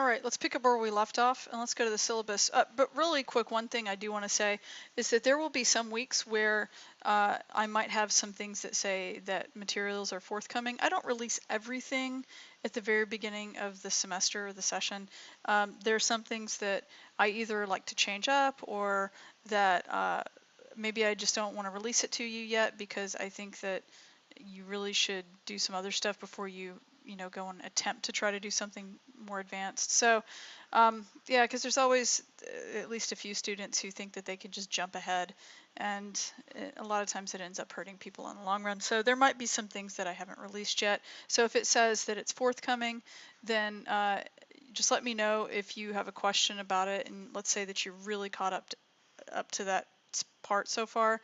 All right, let's pick up where we left off and let's go to the syllabus. But really quick, one thing I do want to say is that there will be some weeks where I might have some things that say that materials are forthcoming. I don't release everything at the very beginning of the semester or the session. There are some things that I either like to change up or that maybe I just don't want to release it to you yet because I think that you really should do some other stuff before you go and attempt to try to do something more advanced. So yeah, because there's always at least a few students who think that they can just jump ahead, and a lot of times it ends up hurting people in the long run. So there might be some things that I haven't released yet. So if it says that it's forthcoming, then just let me know if you have a question about it, and let's say that you're really caught up to that part so far.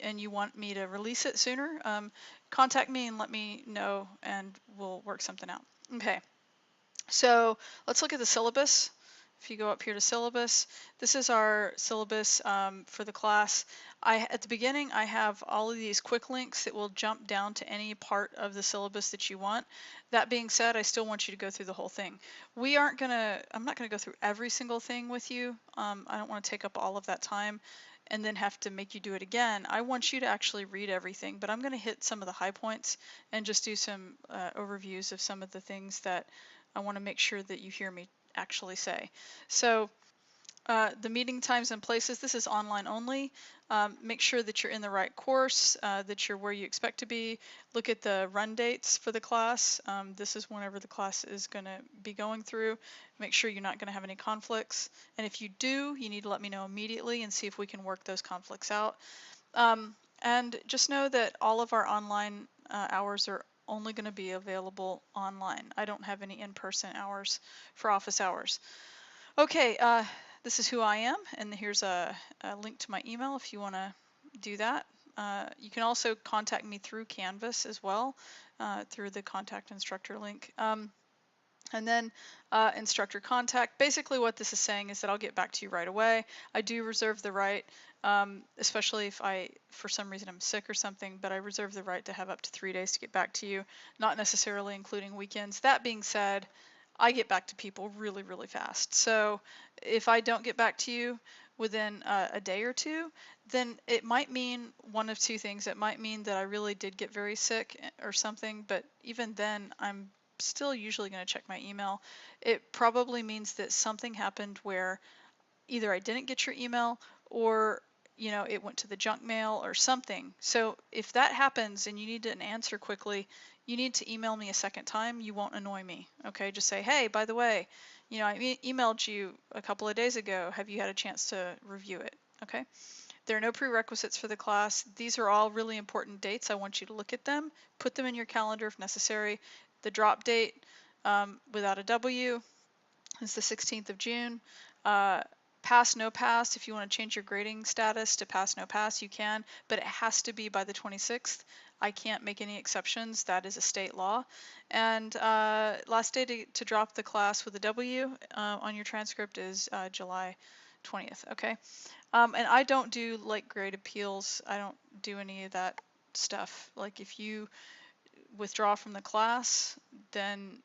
And you want me to release it sooner, contact me and let me know and we'll work something out. Okay, so let's look at the syllabus. If you go up here to syllabus, this is our syllabus for the class. At the beginning, I have all of these quick links that will jump down to any part of the syllabus that you want. That being said, I still want you to go through the whole thing. I'm not gonna go through every single thing with you. I don't want to take up all of that time and then have to make you do it again. I want you to actually read everything, but I'm going to hit some of the high points and just do some overviews of some of the things that I want to make sure that you hear me actually say. So the meeting times and places, this is online only. Make sure that you're in the right course, that you're where you expect to be. Look at the run dates for the class. This is whenever the class is going to be going through. Make sure you're not going to have any conflicts. And if you do, you need to let me know immediately and see if we can work those conflicts out. And just know that all of our online hours are only going to be available online. I don't have any in-person hours for office hours. Okay, this is who I am, and here's a link to my email if you want to do that. You can also contact me through Canvas as well, through the contact instructor link. And then instructor contact. Basically what this is saying is that I'll get back to you right away. I do reserve the right, especially if for some reason I'm sick or something, but I reserve the right to have up to 3 days to get back to you, not necessarily including weekends. That being said, I get back to people really, really fast. So if I don't get back to you within a day or two, then it might mean one of two things. It might mean that I really did get very sick or something, but even then I'm still usually going to check my email. It probably means that something happened where either I didn't get your email or it went to the junk mail or something. So if that happens and you need an answer quickly, you need to email me a second time. You won't annoy me. Okay, just say, hey, by the way, I emailed you a couple of days ago. Have you had a chance to review it? Okay. There are no prerequisites for the class. These are all really important dates. I want you to look at them, put them in your calendar if necessary. The drop date without a W is the 16th of June. Pass, no pass, if you want to change your grading status to pass, no pass, you can, but it has to be by the 26th. I can't make any exceptions. That is a state law. And last day to drop the class with a W on your transcript is July 20th, okay? And I don't do like grade appeals. I don't do any of that stuff. Like if you withdraw from the class, then,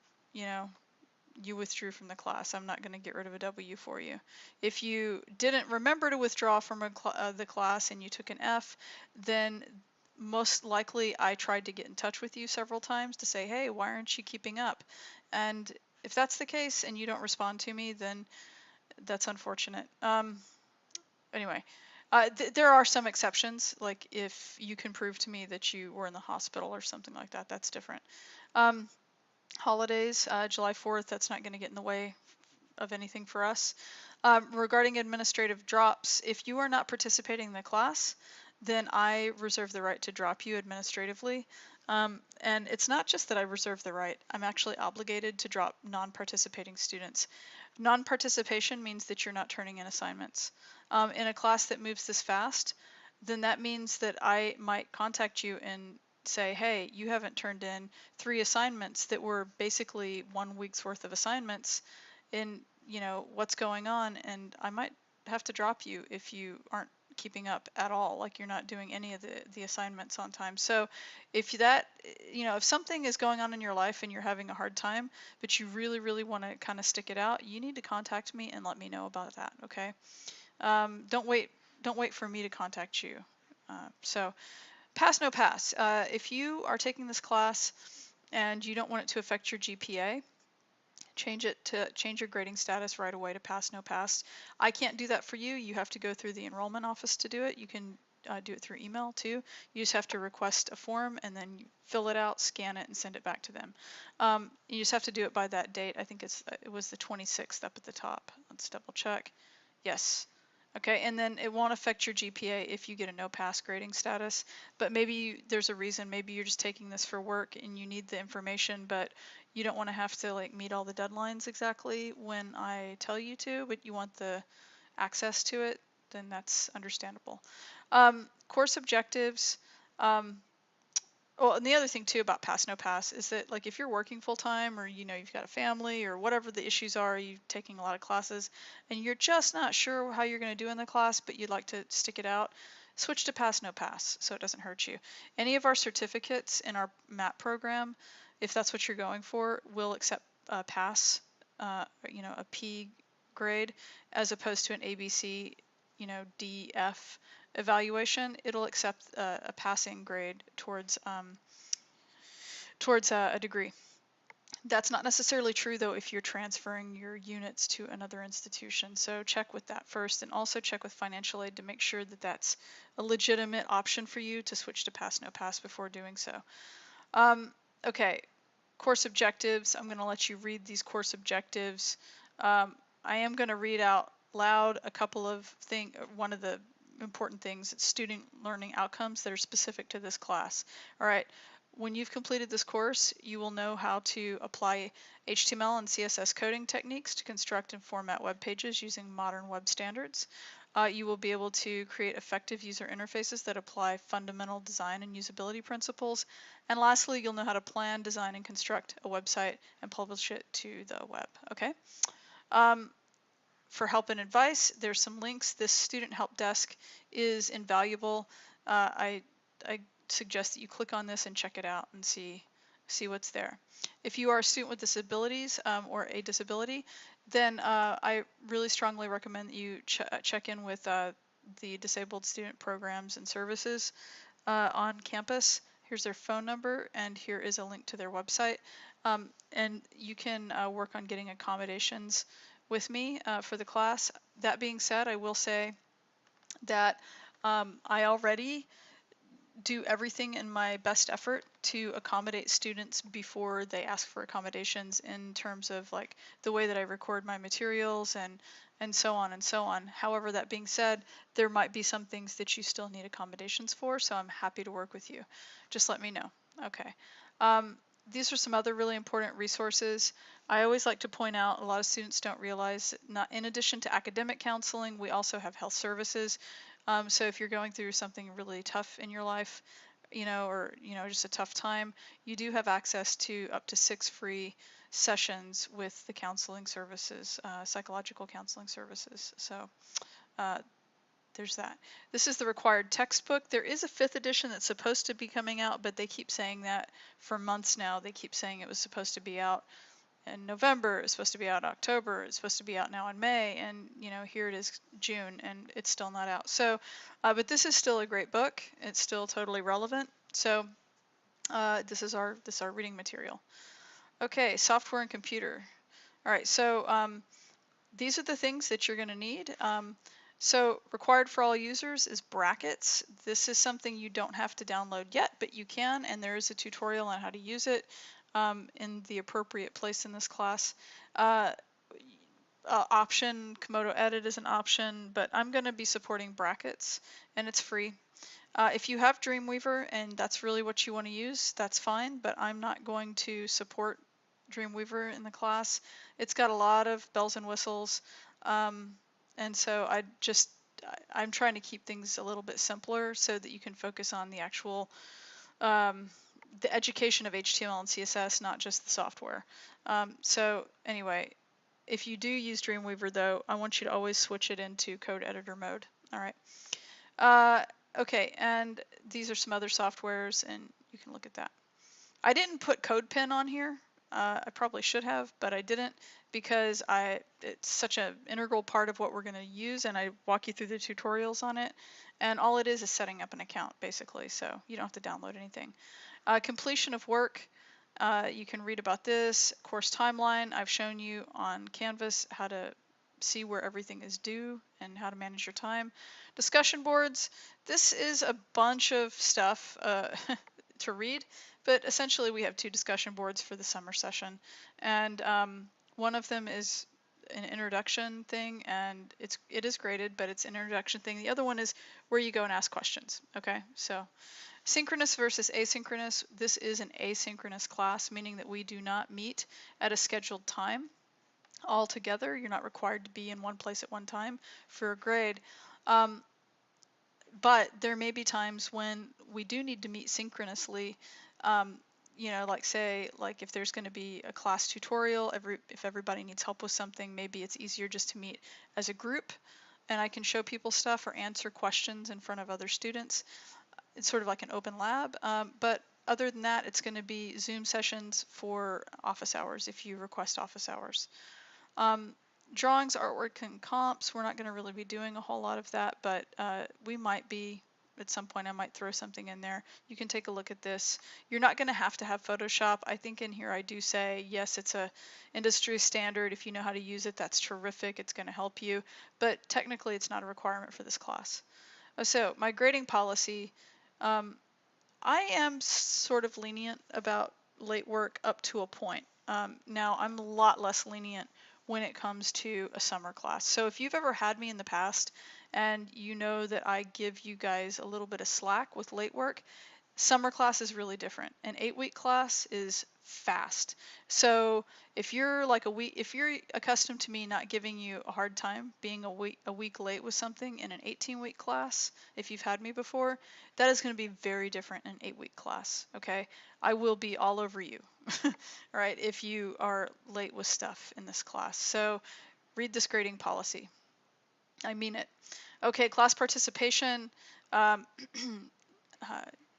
you withdrew from the class. I'm not going to get rid of a W for you. If you didn't remember to withdraw from the class and you took an F, then most likely I tried to get in touch with you several times to say, hey, why aren't you keeping up? And if that's the case and you don't respond to me, then that's unfortunate. Anyway, there are some exceptions, like if you can prove to me that you were in the hospital or something like that, that's different. Holidays, July 4th, that's not going to get in the way of anything for us. Regarding administrative drops, if you are not participating in the class, then I reserve the right to drop you administratively. And it's not just that I reserve the right, I'm actually obligated to drop non-participating students. Non-participation means that you're not turning in assignments. In a class that moves this fast, then that means that I might contact you and say, hey, you haven't turned in 3 assignments that were basically 1 week's worth of assignments, and what's going on, and I might have to drop you if you aren't keeping up at all, like you're not doing any of the assignments on time. So if that, if something is going on in your life and you're having a hard time, but you really, really want to kind of stick it out, you need to contact me and let me know about that, okay? Don't wait for me to contact you. So pass, no pass. If you are taking this class and you don't want it to affect your GPA, change your grading status right away to pass, no pass. I can't do that for you. You have to go through the enrollment office to do it. You can do it through email too. You just have to request a form and then you fill it out, scan it, and send it back to them. You just have to do it by that date. I think it was the 26th up at the top. Let's double check. Yes. Okay, and then it won't affect your GPA if you get a no pass grading status, but maybe there's a reason. Maybe you're just taking this for work and you need the information, but you don't want to have to like meet all the deadlines exactly when I tell you to, but you want the access to it, then that's understandable. Course objectives. Well, and the other thing too about pass no pass is that like if you're working full time or you've got a family or whatever the issues are, you're taking a lot of classes and you're just not sure how you're going to do in the class, but you'd like to stick it out, switch to pass no pass so it doesn't hurt you. Any of our certificates in our MAP program, if that's what you're going for, will accept pass, a P grade as opposed to an ABC, D, F evaluation. It'll accept a passing grade towards a degree. That's not necessarily true though if you're transferring your units to another institution. So check with that first, and also check with financial aid to make sure that that's a legitimate option for you to switch to pass no pass before doing so. Okay, course objectives. I'm going to let you read these course objectives. I am going to read out loud a couple of things. One of the important things, student learning outcomes that are specific to this class. All right, when you've completed this course, you will know how to apply HTML and CSS coding techniques to construct and format web pages using modern web standards. You will be able to create effective user interfaces that apply fundamental design and usability principles. And lastly, you'll know how to plan, design, and construct a website and publish it to the web. Okay. For help and advice, there's some links. This student help desk is invaluable. I suggest that you click on this and check it out and see what's there. If you are a student with disabilities or a disability, then I really strongly recommend that you check in with the disabled student programs and services on campus. Here's their phone number, and here is a link to their website. And you can work on getting accommodations with me for the class. That being said, I will say that I already do everything in my best effort to accommodate students before they ask for accommodations in terms of like the way that I record my materials and so on and so on. However, that being said, there might be some things that you still need accommodations for, so I'm happy to work with you. Just let me know. Okay. These are some other really important resources. I always like to point out, a lot of students don't realize, not in addition to academic counseling, we also have health services. So if you're going through something really tough in your life, or just a tough time, you do have access to up to 6 free sessions with the counseling services, psychological counseling services. So there's that. This is the required textbook. There is a 5th edition that's supposed to be coming out, but they keep saying that for months now. They keep saying it was supposed to be out in November, it's supposed to be out in October, it's supposed to be out now in May, and here it is June and it's still not out. So, but this is still a great book. It's still totally relevant. So this is our reading material. Okay, software and computer. All right, so these are the things that you're going to need. So required for all users is Brackets. This is something you don't have to download yet, but you can, and there is a tutorial on how to use it in the appropriate place in this class. Option, Komodo Edit is an option, but I'm going to be supporting Brackets, and it's free. If you have Dreamweaver and that's really what you want to use, that's fine, but I'm not going to support Dreamweaver in the class. It's got a lot of bells and whistles. And so I'm trying to keep things a little bit simpler so that you can focus on the actual, the education of HTML and CSS, not just the software. So anyway, if you do use Dreamweaver though, I want you to always switch it into code editor mode. All right. Uh, okay, and these are some other softwares, and you can look at that. I didn't put CodePen on here. I probably should have, but I didn't because it's such an integral part of what we're going to use, and I walk you through the tutorials on it. And all it is setting up an account, basically, so you don't have to download anything. Completion of work, you can read about this. Course timeline, I've shown you on Canvas how to see where everything is due and how to manage your time. Discussion boards, this is a bunch of stuff to read, but essentially we have two discussion boards for the summer session, and one of them is an introduction thing, and it is graded, but it's an introduction thing. The other one is where you go and ask questions. Okay, so synchronous versus asynchronous. This is an asynchronous class, meaning that we do not meet at a scheduled time all together. You're not required to be in one place at one time for a grade. But there may be times when we do need to meet synchronously. You know, like say, like if there's going to be a class tutorial, if everybody needs help with something, maybe it's easier just to meet as a group, and I can show people stuff or answer questions in front of other students. It's sort of like an open lab, but other than that, it's going to be Zoom sessions for office hours if you request office hours. Drawings, artwork, and comps, we're not going to really be doing a whole lot of that, but we might be at some point. I might throw something in there. You can take a look at this. You're not going to have Photoshop. I think in here I do say, yes, it's a industry standard. If you know how to use it, that's terrific. It's going to help you, but technically it's not a requirement for this class. So my grading policy, I am sort of lenient about late work up to a point. Now I'm a lot less lenient when it comes to a summer class. So if you've ever had me in the past and you know that I give you guys a little bit of slack with late work, summer class is really different. An 8-week class is fast. So if you're like if you're accustomed to me not giving you a hard time being a week late with something in an 18-week class, if you've had me before, that is going to be very different in an 8-week class. Okay, I will be all over you, right? If you are late with stuff in this class. So read this grading policy. I mean it. Okay, class participation. Um,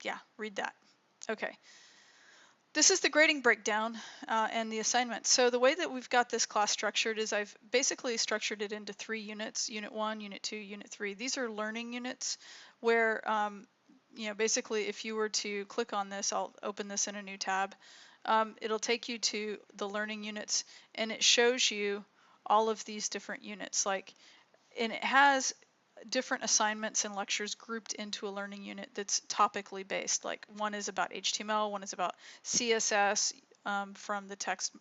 yeah, read that. Okay. This is the grading breakdown and the assignments. So the way that we've got this class structured is I've basically structured it into 3 units, Unit 1, Unit 2, Unit 3. These are learning units where, you know, basically if you were to click on this, I'll open this in a new tab, it'll take you to the learning units, and it shows you all of these different units. And it has different assignments and lectures grouped into a learning unit that's topically based. Like one is about HTML, one is about CSS, from the text,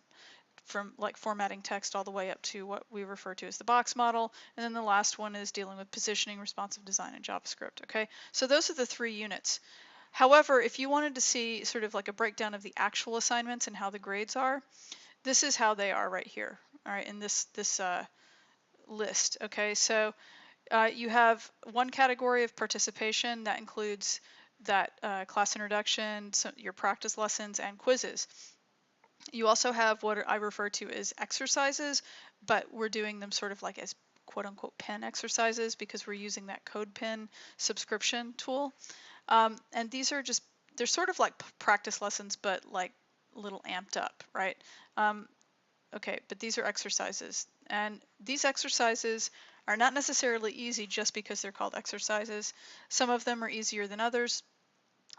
from like formatting text all the way up to what we refer to as the box model. And then the last one is dealing with positioning, responsive design, and JavaScript. Okay, so those are the 3 units. However, if you wanted to see sort of like a breakdown of the actual assignments and how the grades are, this is how they are right here. All right, in this list. Okay, so you have one category of participation that includes that class introduction, so your practice lessons, and quizzes. You also have what I refer to as exercises, but we're doing them sort of like as quote unquote pen exercises because we're using that CodePen subscription tool. And these are just, they're sort of like practice lessons, but like a little amped up, right? Okay, but these are exercises. And these exercises are not necessarily easy just because they're called exercises. Some of them are easier than others.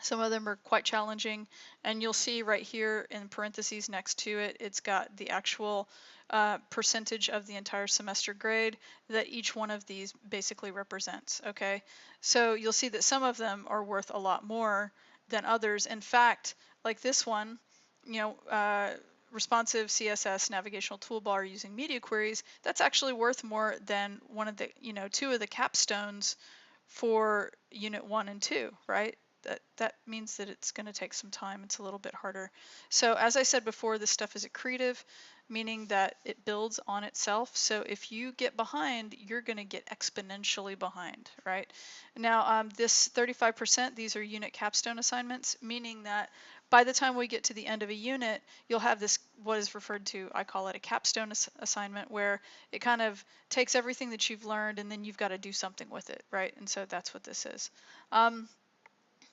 Some of them are quite challenging. And you'll see right here in parentheses next to it, it's got the actual percentage of the entire semester grade that each one of these basically represents. Okay, so you'll see that some of them are worth a lot more than others. In fact, like this one, you know, responsive CSS navigational toolbar using media queries, that's actually worth more than one of the, you know, 2 of the capstones for Unit 1 and 2, right? That means that it's going to take some time. It's a little bit harder. So as I said before, this stuff is accretive, meaning that it builds on itself. So if you get behind, you're going to get exponentially behind, right? Now, this 35%, these are unit capstone assignments, meaning that by the time we get to the end of a unit, you'll have this, what is referred to, I call it a capstone assignment, where it kind of takes everything that you've learned and then you've got to do something with it, right? And so that's what this is.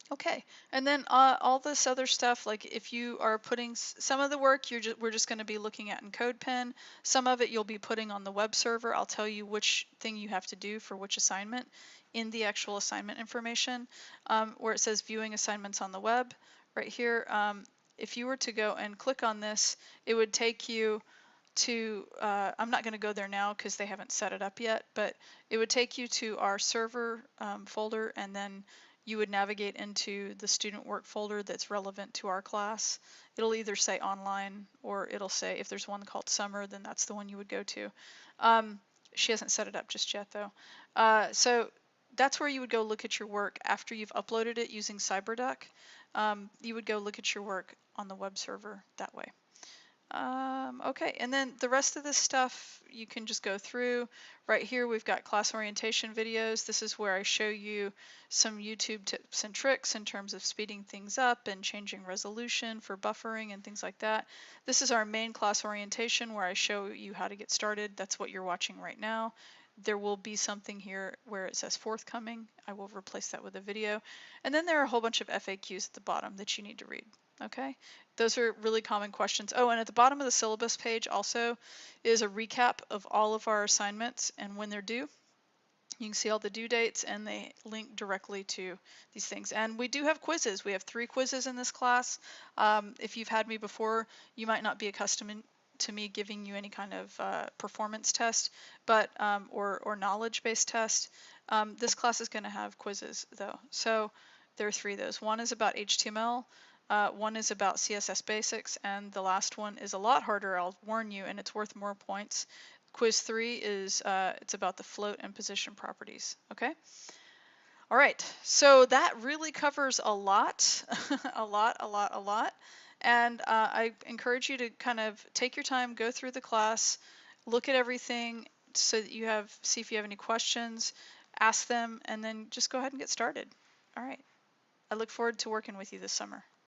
Okay, and then all this other stuff, like if you are putting some of the work, we're just going to be looking at in CodePen. Some of it you'll be putting on the web server. I'll tell you which thing you have to do for which assignment in the actual assignment information, where it says viewing assignments on the web. Right here, if you were to go and click on this, it would take you to, I'm not going to go there now because they haven't set it up yet, but it would take you to our server folder, and then you would navigate into the student work folder that's relevant to our class. It'll either say online, or it'll say, if there's one called summer, then that's the one you would go to. She hasn't set it up just yet though. So that's where you would go look at your work after you've uploaded it using CyberDuck. You would go look at your work on the web server that way. Okay, and then the rest of this stuff you can just go through. Right here we've got class orientation videos. This is where I show you some YouTube tips and tricks in terms of speeding things up and changing resolution for buffering and things like that. This is our main class orientation where I show you how to get started. That's what you're watching right now. There will be something here where it says forthcoming. I will replace that with a video. And then there are a whole bunch of FAQs at the bottom that you need to read. Okay, those are really common questions. Oh, and at the bottom of the syllabus page also is a recap of all of our assignments and when they're due. You can see all the due dates, and they link directly to these things. And we do have quizzes. We have 3 quizzes in this class. If you've had me before, you might not be accustomed to me giving you any kind of performance test, but or knowledge-based test. This class is going to have quizzes though. So there are 3 of those. One is about HTML. One is about CSS basics, and the last one is a lot harder, I'll warn you, and it's worth more points. Quiz 3 is it's about the float and position properties. Okay. All right. So that really covers a lot, a lot. And I encourage you to kind of take your time, go through the class, look at everything, so that you see if you have any questions, ask them, and then just go ahead and get started. All right. I look forward to working with you this summer.